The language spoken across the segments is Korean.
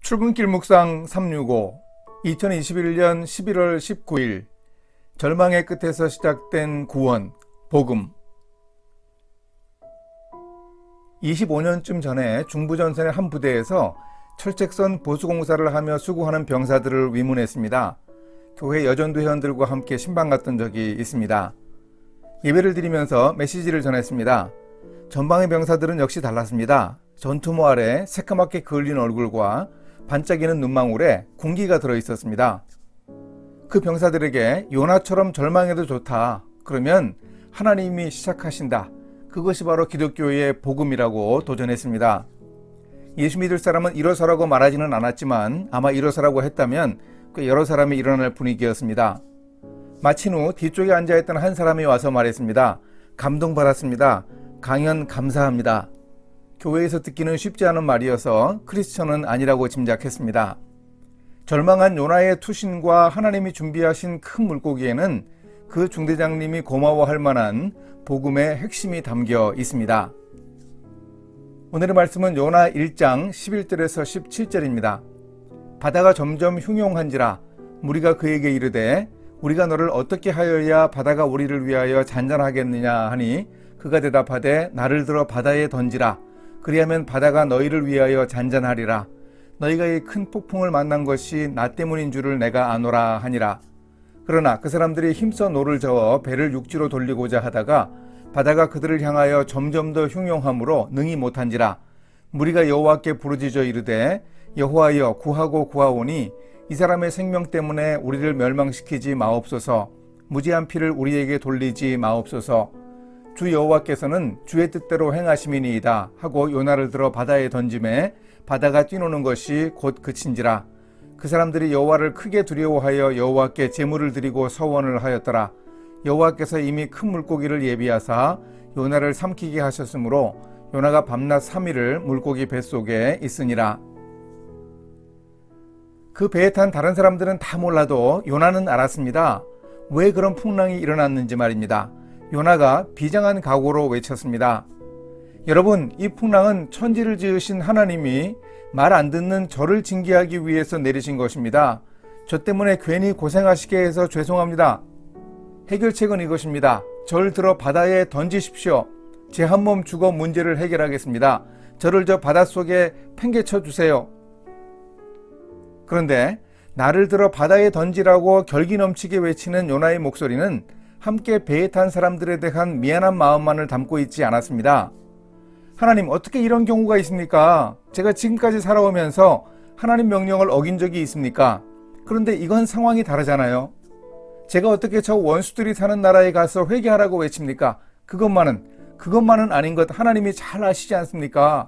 출근길 묵상 365 2021년 11월 19일 절망의 끝에서 시작된 구원, 복음. 25년쯤 전에 중부전선의 한 부대에서 철책선 보수공사를 하며 수고하는 병사들을 위문했습니다. 교회 여전도 회원들과 함께 신방 갔던 적이 있습니다. 예배를 드리면서 메시지를 전했습니다. 전방의 병사들은 역시 달랐습니다. 전투모 아래 새까맣게 그을린 얼굴과 반짝이는 눈망울에 군기가 들어있었습니다. 그 병사들에게 요나처럼 절망해도 좋다. 그러면 하나님이 시작하신다. 그것이 바로 기독교의 복음이라고 도전했습니다. 예수 믿을 사람은 일어서라고 말하지는 않았지만 아마 일어서라고 했다면 꽤 여러 사람이 일어날 분위기였습니다. 마친 후 뒤쪽에 앉아있던 한 사람이 와서 말했습니다. 감동받았습니다. 강연 감사합니다. 교회에서 듣기는 쉽지 않은 말이어서 크리스천은 아니라고 짐작했습니다. 절망한 요나의 투신과 하나님이 준비하신 큰 물고기에는 그 중대장님이 고마워할 만한 복음의 핵심이 담겨 있습니다. 오늘의 말씀은 요나 1장 11절에서 17절입니다. 바다가 점점 흉용한지라 무리가 그에게 이르되 우리가 너를 어떻게 하여야 바다가 우리를 위하여 잔잔하겠느냐 하니 그가 대답하되 나를 들어 바다에 던지라. 그리하면 바다가 너희를 위하여 잔잔하리라. 너희가 이 큰 폭풍을 만난 것이 나 때문인 줄을 내가 아노라 하니라. 그러나 그 사람들이 힘써 노를 저어 배를 육지로 돌리고자 하다가 바다가 그들을 향하여 점점 더 흉용함으로 능히 못한지라. 무리가 여호와께 부르짖어 이르되 여호와여 구하고 구하오니 이 사람의 생명 때문에 우리를 멸망시키지 마옵소서. 무지한 피를 우리에게 돌리지 마옵소서. 주 여호와께서는 주의 뜻대로 행하심이니이다 하고 요나를 들어 바다에 던짐에 바다가 뛰노는 것이 곧 그친지라. 그 사람들이 여호와를 크게 두려워하여 여호와께 제물을 드리고 서원을 하였더라. 여호와께서 이미 큰 물고기를 예비하사 요나를 삼키게 하셨으므로 요나가 밤낮 3일을 물고기 뱃속에 있으니라. 그 배에 탄 다른 사람들은 다 몰라도 요나는 알았습니다. 왜 그런 풍랑이 일어났는지 말입니다. 요나가 비장한 각오로 외쳤습니다. 여러분, 이 풍랑은 천지를 지으신 하나님이 말 안 듣는 저를 징계하기 위해서 내리신 것입니다. 저 때문에 괜히 고생하시게 해서 죄송합니다. 해결책은 이것입니다. 저를 들어 바다에 던지십시오. 제 한 몸 죽어 문제를 해결하겠습니다. 저를 저 바닷속에 팽개쳐 주세요. 그런데 나를 들어 바다에 던지라고 결기 넘치게 외치는 요나의 목소리는 함께 배에 탄 사람들에 대한 미안한 마음만을 담고 있지 않았습니다. 하나님, 어떻게 이런 경우가 있습니까? 제가 지금까지 살아오면서 하나님 명령을 어긴 적이 있습니까? 그런데 이건 상황이 다르잖아요. 제가 어떻게 저 원수들이 사는 나라에 가서 회개하라고 외칩니까? 그것만은 아닌 것 하나님이 잘 아시지 않습니까?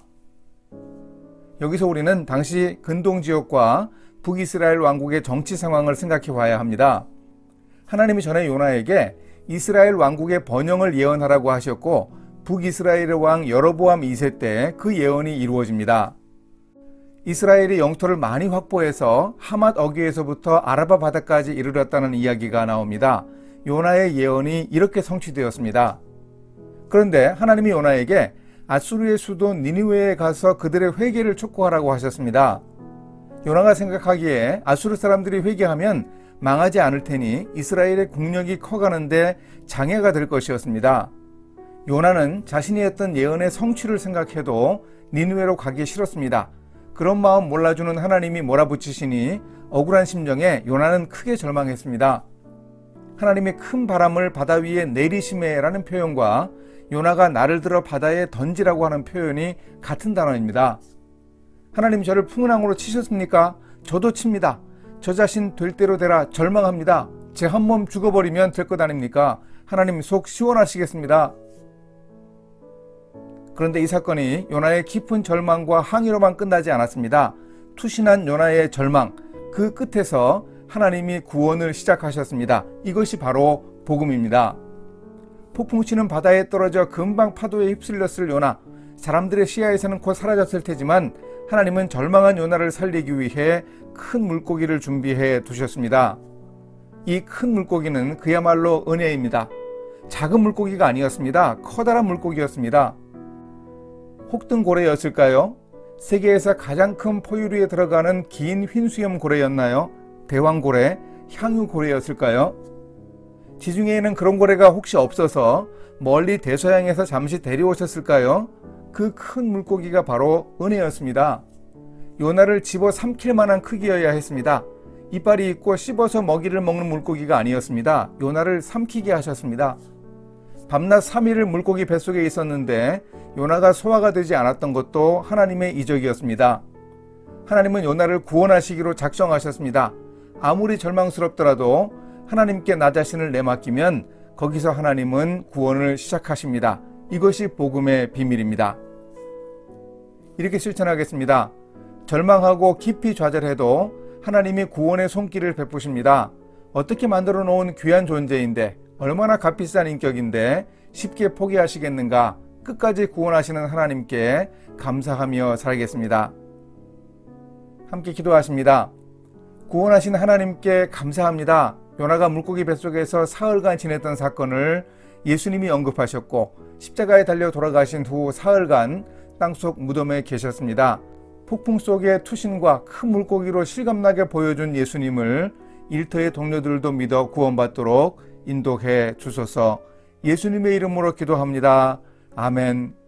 여기서 우리는 당시 근동지역과 북이스라엘 왕국의 정치 상황을 생각해 봐야 합니다. 하나님이 전에 요나에게 이스라엘 왕국의 번영을 예언하라고 하셨고 북이스라엘의 왕 여로보암 2세 때 그 예언이 이루어집니다. 이스라엘이 영토를 많이 확보해서 하맛 어귀에서부터 아라바 바다까지 이르렀다는 이야기가 나옵니다. 요나의 예언이 이렇게 성취되었습니다. 그런데 하나님이 요나에게 아수르의 수도 니느웨에 가서 그들의 회개를 촉구하라고 하셨습니다. 요나가 생각하기에 아수르 사람들이 회개하면 망하지 않을 테니 이스라엘의 국력이 커가는데 장애가 될 것이었습니다. 요나는 자신이 했던 예언의 성취를 생각해도 니느웨로 가기 싫었습니다. 그런 마음 몰라주는 하나님이 몰아붙이시니 억울한 심정에 요나는 크게 절망했습니다. 하나님의 큰 바람을 바다 위에 내리시매라는 표현과 요나가 나를 들어 바다에 던지라고 하는 표현이 같은 단어입니다. 하나님 저를 풍랑으로 치셨습니까? 저도 칩니다. 저 자신 될 대로 되라. 절망합니다. 제 한 몸 죽어버리면 될 것 아닙니까? 하나님 속 시원하시겠습니다. 그런데 이 사건이 요나의 깊은 절망과 항의로만 끝나지 않았습니다. 투신한 요나의 절망, 그 끝에서 하나님이 구원을 시작하셨습니다. 이것이 바로 복음입니다. 폭풍 치는 바다에 떨어져 금방 파도에 휩쓸렸을 요나, 사람들의 시야에서는 곧 사라졌을 테지만 하나님은 절망한 요나를 살리기 위해 큰 물고기를 준비해 두셨습니다. 이 큰 물고기는 그야말로 은혜입니다. 작은 물고기가 아니었습니다. 커다란 물고기였습니다. 혹등고래였을까요? 세계에서 가장 큰 포유류에 들어가는 긴 흰수염 고래였나요? 대왕고래, 향유고래였을까요? 지중해에는 그런 고래가 혹시 없어서 멀리 대서양에서 잠시 데려오셨을까요? 그 큰 물고기가 바로 은혜였습니다. 요나를 집어 삼킬 만한 크기여야 했습니다. 이빨이 있고 씹어서 먹이를 먹는 물고기가 아니었습니다. 요나를 삼키게 하셨습니다. 밤낮 3일을 물고기 뱃속에 있었는데 요나가 소화가 되지 않았던 것도 하나님의 이적이었습니다. 하나님은 요나를 구원하시기로 작정하셨습니다. 아무리 절망스럽더라도 하나님께 나 자신을 내맡기면 거기서 하나님은 구원을 시작하십니다. 이것이 복음의 비밀입니다. 이렇게 실천하겠습니다. 절망하고 깊이 좌절해도 하나님이 구원의 손길을 베푸십니다. 어떻게 만들어 놓은 귀한 존재인데, 얼마나 값비싼 인격인데 쉽게 포기하시겠는가? 끝까지 구원하시는 하나님께 감사하며 살겠습니다. 함께 기도하십니다. 구원하신 하나님께 감사합니다. 요나가 물고기 뱃속에서 사흘간 지냈던 사건을 예수님이 언급하셨고, 십자가에 달려 돌아가신 후 사흘간 땅속 무덤에 계셨습니다. 폭풍 속의 투신과 큰 물고기로 실감나게 보여준 예수님을 일터의 동료들도 믿어 구원받도록 인도해 주소서. 예수님의 이름으로 기도합니다. 아멘.